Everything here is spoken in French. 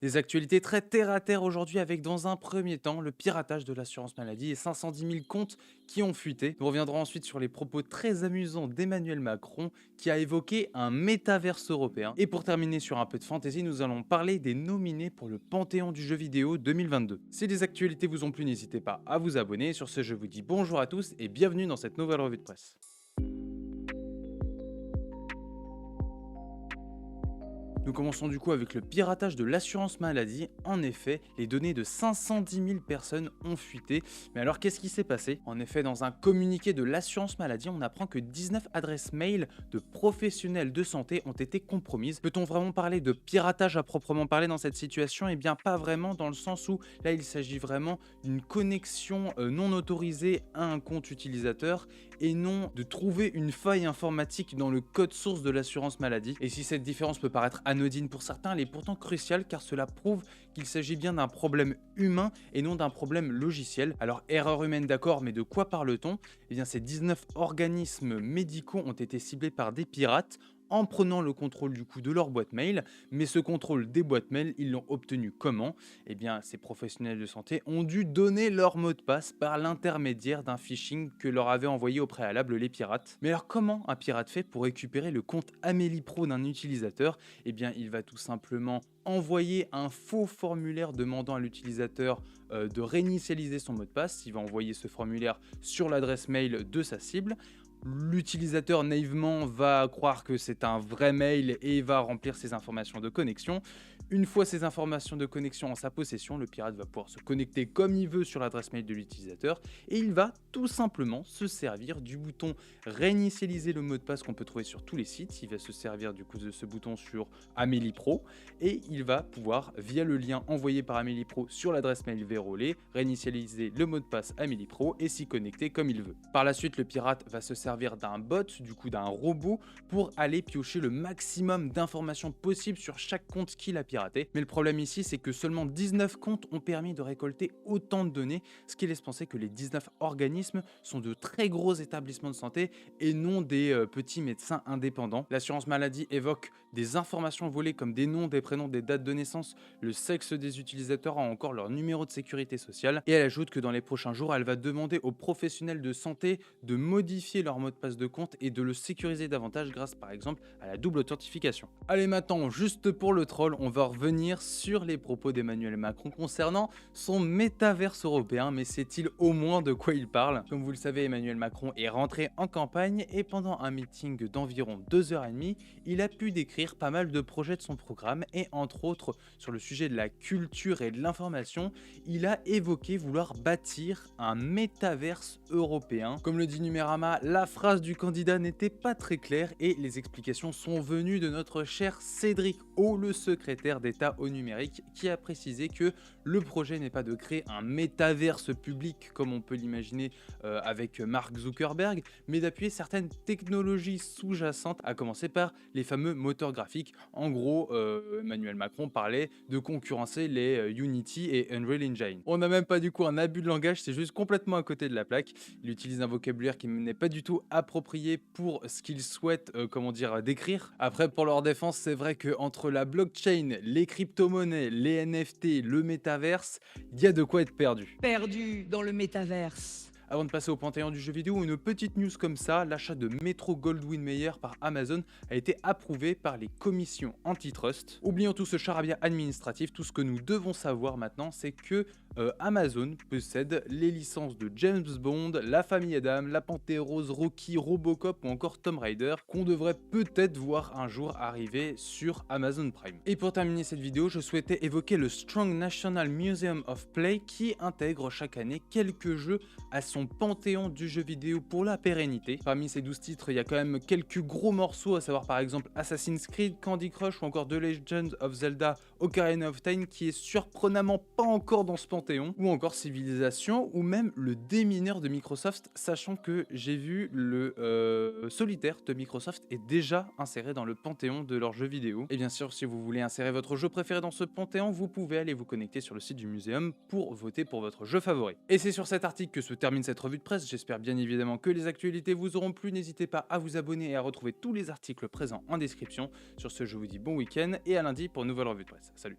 Des actualités très terre à terre aujourd'hui avec dans un premier temps le piratage de l'assurance maladie et 510 000 comptes qui ont fuité. Nous reviendrons ensuite sur les propos très amusants d'Emmanuel Macron qui a évoqué un métaverse européen. Et pour terminer sur un peu de fantaisie, nous allons parler des nominés pour le Panthéon du jeu vidéo 2022. Si les actualités vous ont plu, n'hésitez pas à vous abonner. Sur ce, je vous dis bonjour à tous et bienvenue dans cette nouvelle revue de presse. Nous commençons du coup avec le piratage de l'assurance maladie. En effet, les données de 510 000 personnes ont fuité. Mais alors qu'est-ce qui s'est passé? En effet, dans un communiqué de l'assurance maladie, on apprend que 19 adresses mail de professionnels de santé ont été compromises. Peut-on vraiment parler de piratage à proprement parler dans cette situation? Eh bien pas vraiment, dans le sens où là il s'agit vraiment d'une connexion non autorisée à un compte utilisateur et non de trouver une faille informatique dans le code source de l'assurance maladie. Et si cette différence peut paraître anodine pour certains, elle est pourtant cruciale car cela prouve qu'il s'agit bien d'un problème humain et non d'un problème logiciel. Alors erreur humaine d'accord, mais de quoi parle-t-on? Eh bien ces 19 organismes médicaux ont été ciblés par des pirates en prenant le contrôle du coup de leur boîte mail, mais ce contrôle des boîtes mail, ils l'ont obtenu comment? Eh bien, ces professionnels de santé ont dû donner leur mot de passe par l'intermédiaire d'un phishing que leur avaient envoyé au préalable les pirates. Mais alors comment un pirate fait pour récupérer le compte Amélie Pro d'un utilisateur? Eh bien, il va tout simplement envoyer un faux formulaire demandant à l'utilisateur de réinitialiser son mot de passe. Il va envoyer ce formulaire sur l'adresse mail de sa cible. L'utilisateur naïvement va croire que c'est un vrai mail et va remplir ses informations de connexion. Une fois ces informations de connexion en sa possession, le pirate va pouvoir se connecter comme il veut sur l'adresse mail de l'utilisateur et il va tout simplement se servir du bouton réinitialiser le mot de passe qu'on peut trouver sur tous les sites. Il va se servir du coup de ce bouton sur Amélie Pro et il va pouvoir, via le lien envoyé par Amélie Pro sur l'adresse mail vérolée, réinitialiser le mot de passe Amélie Pro et s'y connecter comme il veut. Par la suite, le pirate va se servir d'un bot, du coup d'un robot, pour aller piocher le maximum d'informations possibles sur chaque compte qu'il a piraté. Mais le problème ici, c'est que seulement 19 comptes ont permis de récolter autant de données, ce qui laisse penser que les 19 organismes sont de très gros établissements de santé et non des petits médecins indépendants. L'assurance maladie évoque des informations volées comme des noms, des prénoms, des dates de naissance, le sexe des utilisateurs ou encore leur numéro de sécurité sociale. Et elle ajoute que dans les prochains jours, elle va demander aux professionnels de santé de modifier leur mot de passe de compte et de le sécuriser davantage grâce par exemple à la double authentification. Allez, maintenant, juste pour le troll, on va revenir sur les propos d'Emmanuel Macron concernant son métaverse européen. Mais sait-il au moins de quoi il parle? Comme vous le savez, Emmanuel Macron est rentré en campagne et pendant un meeting d'environ 2h30, il a pu décrire pas mal de projets de son programme et entre autres sur le sujet de la culture et de l'information, il a évoqué vouloir bâtir un métaverse européen. Comme le dit Numérama, la phrase du candidat n'était pas très claire et les explications sont venues de notre cher Cédric O, le secrétaire d'État au numérique, qui a précisé que le projet n'est pas de créer un métaverse public comme on peut l'imaginer avec Mark Zuckerberg, mais d'appuyer certaines technologies sous-jacentes, à commencer par les fameux moteurs graphiques. En gros, Emmanuel Macron parlait de concurrencer les Unity et Unreal Engine. On n'a même pas du coup un abus de langage, c'est juste complètement à côté de la plaque. Il utilise un vocabulaire qui n'est pas du tout approprié pour ce qu'il souhaite, comment dire, décrire. Après, pour leur défense, c'est vrai que entre la blockchain, les crypto-monnaies, les NFT, le métaverse, il y a de quoi être perdu. Perdu dans le métaverse. Avant de passer au panthéon du jeu vidéo, une petite news comme ça, l'achat de Metro Goldwyn Mayer par Amazon a été approuvé par les commissions antitrust. Oublions tout ce charabia administratif, tout ce que nous devons savoir maintenant, c'est que Amazon possède les licences de James Bond, La Famille Adam, La Panthère Rose, Rocky, Robocop ou encore Tomb Raider, qu'on devrait peut-être voir un jour arriver sur Amazon Prime. Et pour terminer cette vidéo, je souhaitais évoquer le Strong National Museum of Play qui intègre chaque année quelques jeux à son panthéon du jeu vidéo pour la pérennité. Parmi ces 12 titres, il y a quand même quelques gros morceaux, à savoir par exemple Assassin's Creed, Candy Crush ou encore The Legend of Zelda Ocarina of Time qui est surprenamment pas encore dans ce panthéon, ou encore Civilization ou même le démineur de Microsoft, sachant que j'ai vu le solitaire de Microsoft est déjà inséré dans le panthéon de leurs jeux vidéo. Et bien sûr, si vous voulez insérer votre jeu préféré dans ce panthéon, vous pouvez aller vous connecter sur le site du muséum pour voter pour votre jeu favori. Et c'est sur cet article que se termine cette revue de presse. J'espère bien évidemment que les actualités vous auront plu. N'hésitez pas à vous abonner et à retrouver tous les articles présents en description. Sur ce, je vous dis bon week-end et à lundi pour une nouvelle revue de presse. Salut!